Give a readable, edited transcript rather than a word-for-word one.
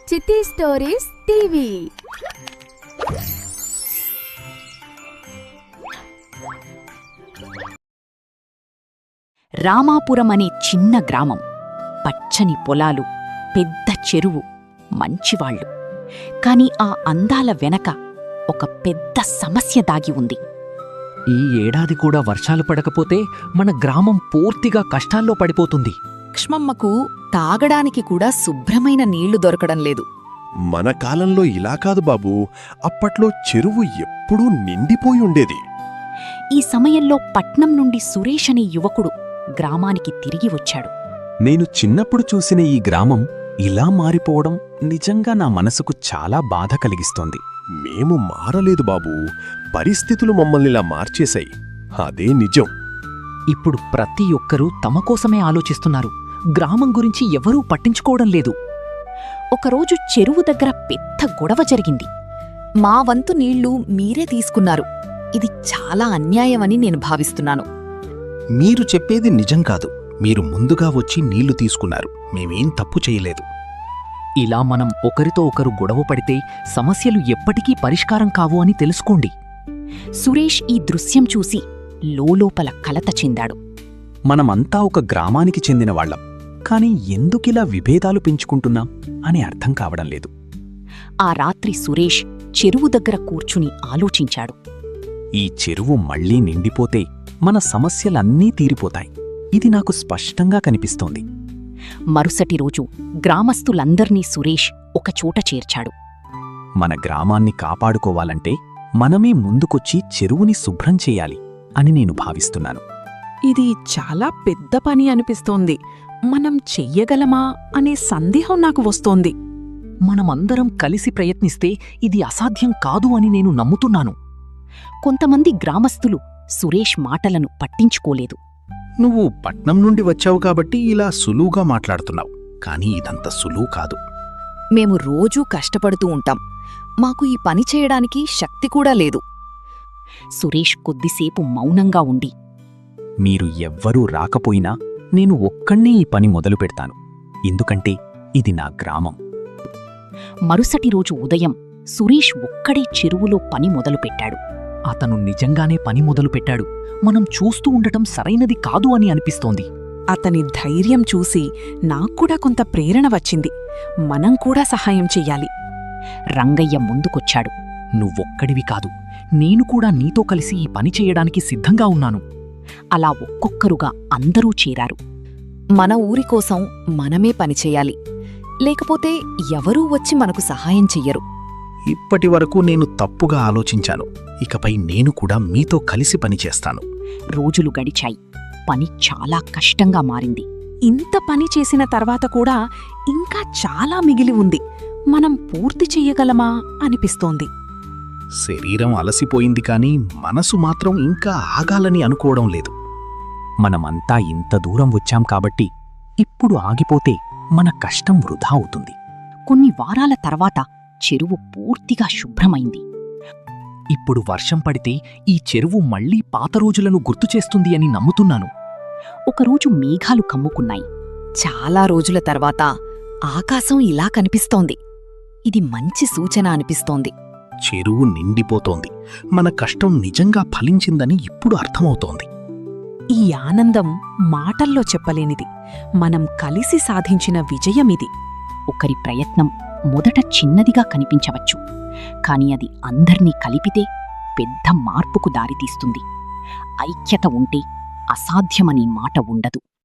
చిట్టి stories TV. Ramapuram అనే చిన్న గ్రామం. పచ్చని పొలాలు, పెద్ద చెరువు, మంచివాళ్లు. కాని ఆ అందాల వెనక ఒక పెద్ద సమస్య దాగి ఉంది. ఈ ఏడాది కూడా వర్షాలు పడకపోతే మన గ్రామం పూర్తిగా కష్టాల్లో పడిపోతుంది. లక్ష్మమ్మకు తాగడానికి కూడా శుభ్రమైన నీళ్లు దొరకడం లేదు. మన కాలంలో ఇలా కాదు బాబూ, అప్పట్లో చెరువు ఎప్పుడూ నిండిపోయి ఉండేది. ఈ సమయంలో పట్నం నుండి సురేష్ అనే యువకుడు గ్రామానికి తిరిగి వచ్చాడు. నేను చిన్నప్పుడు చూసిన ఈ గ్రామం ఇలా మారిపోవడం నిజంగా నా మనసుకు చాలా బాధ కలిగిస్తోంది. మేము మారలేదు బాబూ, పరిస్థితులు మమ్మల్నిలా మార్చేశాయి. అదే నిజం. ఇప్పుడు ప్రతి ఒక్కరూ తమ కోసమే ఆలోచిస్తున్నారు. గ్రామం గురించి ఎవరూ పట్టించుకోవడం లేదు. ఒకరోజు చెరువు దగ్గర పెద్ద గొడవ జరిగింది. మా వంతు నీళ్లు మీరే తీసుకున్నారు. ఇది చాలా అన్యాయమని నేను భావిస్తున్నాను. మీరు చెప్పేది నిజం కాదు. మీరు ముందుగా వచ్చి నీళ్లు తీసుకున్నారు. మేమేం తప్పు చేయలేదు. ఇలా మనం ఒకరితో ఒకరు గొడవ పడితే సమస్యలు ఎప్పటికీ పరిష్కారం కావు అని తెలుసుకోండి. సురేష్ ఈ దృశ్యం చూసి లోలోపల కలత చెందాడు. మనమంతా ఒక గ్రామానికి చెందినవాళ్లం, కాని ఎందుకిలా విభేదాలు పెంచుకుంటున్నాం అని అర్థం కావడం లేదు. ఆ రాత్రి సురేష్ చెరువు దగ్గర కూర్చుని ఆలోచించాడు. ఈ చెరువు మళ్లీ నిండిపోతే మన సమస్యలన్నీ తీరిపోతాయి. ఇది నాకు స్పష్టంగా కనిపిస్తోంది. మరుసటి రోజు గ్రామస్తులందర్నీ సురేష్ ఒకచోట చేర్చాడు. మన గ్రామాన్ని కాపాడుకోవాలంటే మనమే ముందుకొచ్చి చెరువుని శుభ్రం చేయాలి అని నేను భావిస్తున్నాను. ఇది చాలా పెద్ద పని అనిపిస్తోంది. మనం చెయ్యగలమా అనే సందేహం నాకు వస్తోంది. మనమందరం కలిసి ప్రయత్నిస్తే ఇది అసాధ్యం కాదు అని నేను నమ్ముతున్నాను. కొంతమంది గ్రామస్తులు సురేష్ మాటలను పట్టించుకోలేదు. నువ్వు పట్నం నుండి వచ్చావు కాబట్టి ఇలా సులువుగా మాట్లాడుతున్నావు. కానీ ఇదంత సులువు కాదు. మేము రోజూ కష్టపడుతూ ఉంటాం. మాకు ఈ పని చేయడానికి శక్తి కూడా లేదు. సురేష్ కొద్దిసేపు మౌనంగా ఉండి, మీరు ఎవ్వరూ రాకపోయినా నేను ఒక్కణ్ణే ఈ పని మొదలు పెడతాను. ఎందుకంటే ఇది నా గ్రామం. మరుసటి రోజు ఉదయం సురేష్ ఒక్కడే చెరువులో పని మొదలుపెట్టాడు. అతను నిజంగానే పని మొదలుపెట్టాడు. మనం చూస్తూ ఉండటం సరైనది కాదు అని అనిపిస్తోంది. అతని ధైర్యం చూసి నాక్కూడా కొంత ప్రేరణ వచ్చింది. మనం కూడా సహాయం చెయ్యాలి. రంగయ్య ముందుకొచ్చాడు. నువ్వొక్కడివి కాదు, నేను కూడా నీతో కలిసి ఈ పని చేయడానికి సిద్ధంగా ఉన్నాను. అలా ఒక్కొక్కరుగా అందరూ చేరారు. మన ఊరి కోసం మనమే పనిచేయాలి. లేకపోతే ఎవరూ వచ్చి మనకు సహాయం చెయ్యరు. ఇప్పటి వరకు నేను తప్పుగా ఆలోచించాను. ఇకపై నేను కూడా మీతో కలిసి పనిచేస్తాను. రోజులు గడిచాయి. పని చాలా కష్టంగా మారింది. ఇంత పని చేసిన తర్వాత కూడా ఇంకా చాలా మిగిలి ఉంది. మనం పూర్తి చెయ్యగలమా అనిపిస్తోంది. శరీరం అలసిపోయింది, కానీ మనసు మాత్రం ఇంకా ఆగాలని అనుకోవడం లేదు. మనమంతా ఇంత దూరం వచ్చాం కాబట్టి ఇప్పుడు ఆగిపోతే మన కష్టం వృధా అవుతుంది. కొన్ని వారాల తర్వాత చెరువు పూర్తిగా శుభ్రమైంది. ఇప్పుడు వర్షం పడితే ఈ చెరువు మళ్లీ పాత రోజులను గుర్తుచేస్తుంది అని నమ్ముతున్నాను. ఒకరోజు మేఘాలు కమ్ముకున్నాయి. చాలా రోజుల తర్వాత ఆకాశం ఇలా కనిపిస్తోంది. ఇది మంచి సూచన అనిపిస్తోంది. చెరువు నిండిపోతోంది. మన కష్టం నిజంగా ఫలించిందని ఇప్పుడు అర్థమవుతోంది. ఈ ఆనందం మాటల్లో చెప్పలేనిది. మనం కలిసి సాధించిన విజయమిది. ఒకరి ప్రయత్నం మొదట చిన్నదిగా కనిపించవచ్చు, కాని అది అందర్నీ కలిపితే పెద్ద మార్పుకు దారితీస్తుంది. ఐక్యత ఉంటే అసాధ్యమనే మాట ఉండదు.